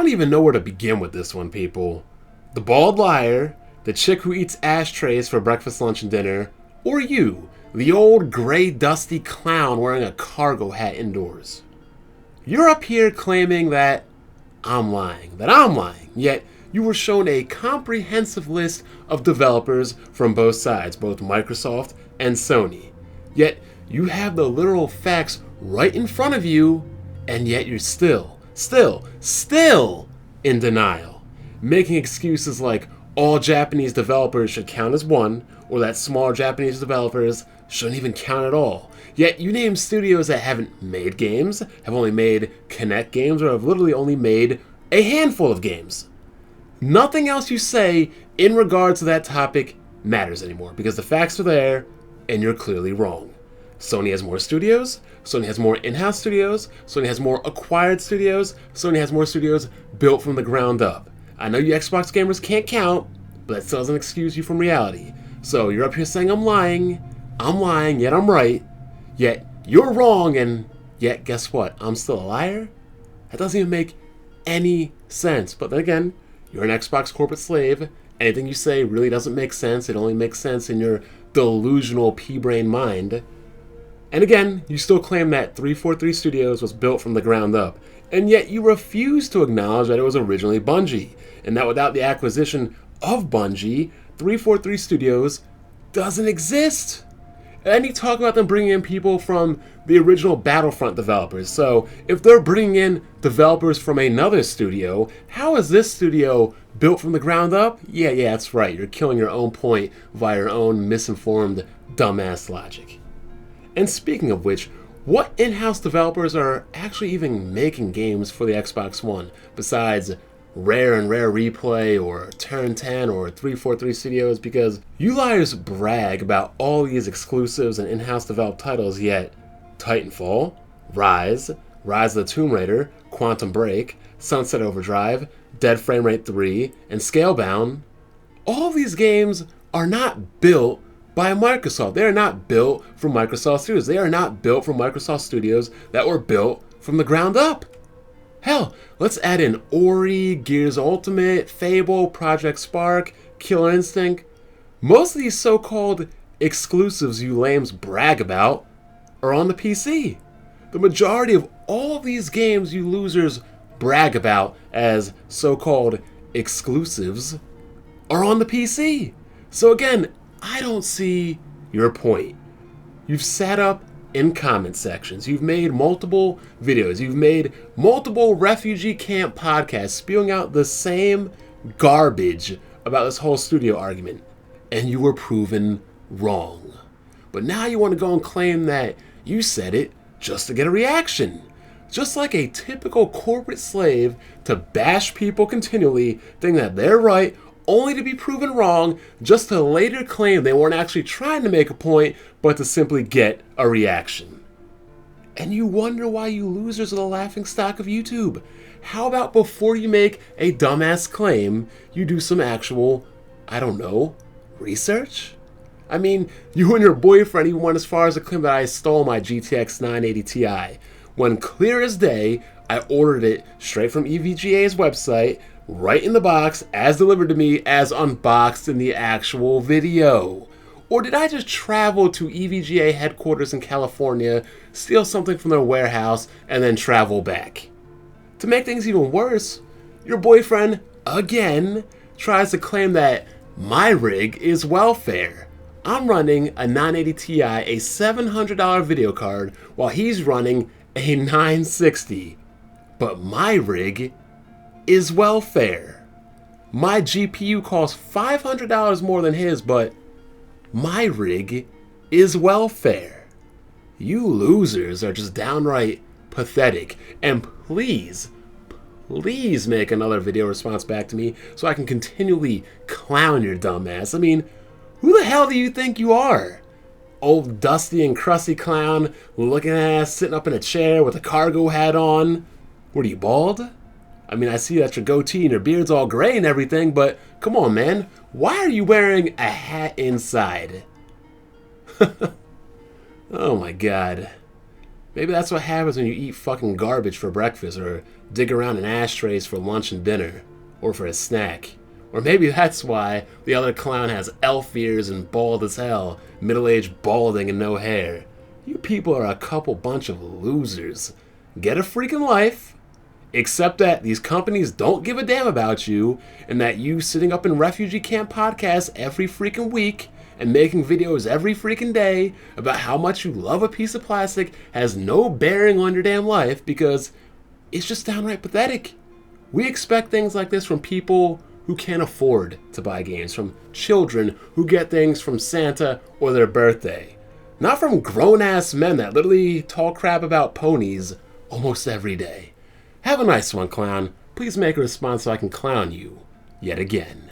don't even know where to begin with this one, people. The bald liar, the chick who eats ashtrays for breakfast, lunch, and dinner, or you, the old gray dusty clown wearing a cargo hat indoors. You're up here claiming that I'm lying, yet you were shown a comprehensive list of developers from both sides, both Microsoft and Sony. Yet you have the literal facts right in front of you, and yet you're still in denial, making excuses like all Japanese developers should count as one, or that small Japanese developers shouldn't even count at all. Yet you name studios that haven't made games, have only made Kinect games, or have literally only made a handful of games. Nothing else you say in regards to that topic matters anymore, because the facts are there, and you're clearly wrong. Sony has more studios, Sony has more in-house studios, Sony has more acquired studios, Sony has more studios built from the ground up. I know you Xbox gamers can't count, but that still doesn't excuse you from reality. So you're up here saying I'm lying, yet I'm right, yet you're wrong, and yet guess what? I'm still a liar? That doesn't even make any sense. But then again, you're an Xbox corporate slave. Anything you say really doesn't make sense. It only makes sense in your delusional pea-brain mind. And again, you still claim that 343 Studios was built from the ground up, and yet you refuse to acknowledge that it was originally Bungie, and that without the acquisition of Bungie, 343 Studios doesn't exist. And you talk about them bringing in people from the original Battlefront developers. So if they're bringing in developers from another studio, how is this studio built from the ground up? Yeah, that's right. You're killing your own point via your own misinformed, dumbass logic. And speaking of which, what in-house developers are actually even making games for the Xbox One besides Rare and Rare Replay or Turn 10 or 343 Studios? Because you liars brag about all these exclusives and in-house developed titles, yet Titanfall, Rise of the Tomb Raider, Quantum Break, Sunset Overdrive, Dead Framerate 3, and Scalebound, all of these games are not built by Microsoft. They are not built from Microsoft Studios. They are not built from Microsoft Studios that were built from the ground up. Hell, let's add in Ori, Gears Ultimate, Fable, Project Spark, Killer Instinct. Most of these so-called exclusives you lames brag about are on the PC. The majority of all of these games you losers brag about as so-called exclusives are on the PC. So again, I don't see your point. You've sat up in comment sections. You've made multiple videos. You've made multiple refugee camp podcasts spewing out the same garbage about this whole studio argument. And you were proven wrong. But now you want to go and claim that you said it just to get a reaction. Just like a typical corporate slave to bash people continually, thinking that they're right, only to be proven wrong, just to later claim they weren't actually trying to make a point, but to simply get a reaction. And you wonder why you losers are the laughingstock of YouTube. How about before you make a dumbass claim, you do some actual, research? I mean, you and your boyfriend even went as far as to claim that I stole my GTX 980 Ti, when clear as day, I ordered it straight from EVGA's website, right in the box, as delivered to me, as unboxed in the actual video. Or did I just travel to EVGA headquarters in California, steal something from their warehouse, and then travel back? To make things even worse, your boyfriend, again, tries to claim that my rig is welfare. I'm running a 980 Ti, a $700 video card, while he's running a 960. But my rig is welfare. My GPU costs $500 more than his, but my rig is welfare. You losers are just downright pathetic. And please make another video response back to me so I can continually clown your dumb ass. I mean, who the hell do you think you are? Old dusty and crusty clown looking ass sitting up in a chair with a cargo hat on. What are you, bald? I mean, I see that your goatee and your beard's all gray and everything, but come on, man. Why are you wearing a hat inside? Oh my god. Maybe that's what happens when you eat fucking garbage for breakfast, or dig around in ashtrays for lunch and dinner, or for a snack. Or maybe that's why the other clown has elf ears and bald as hell, middle-aged balding and no hair. You people are a couple bunch of losers. Get a freaking life. Except that these companies don't give a damn about you, and that you sitting up in refugee camp podcasts every freaking week and making videos every freaking day about how much you love a piece of plastic has no bearing on your damn life, because it's just downright pathetic. We expect things like this from people who can't afford to buy games, from children who get things from Santa or their birthday. Not from grown-ass men that literally talk crap about ponies almost every day. Have a nice one, clown. Please make a response so I can clown you yet again.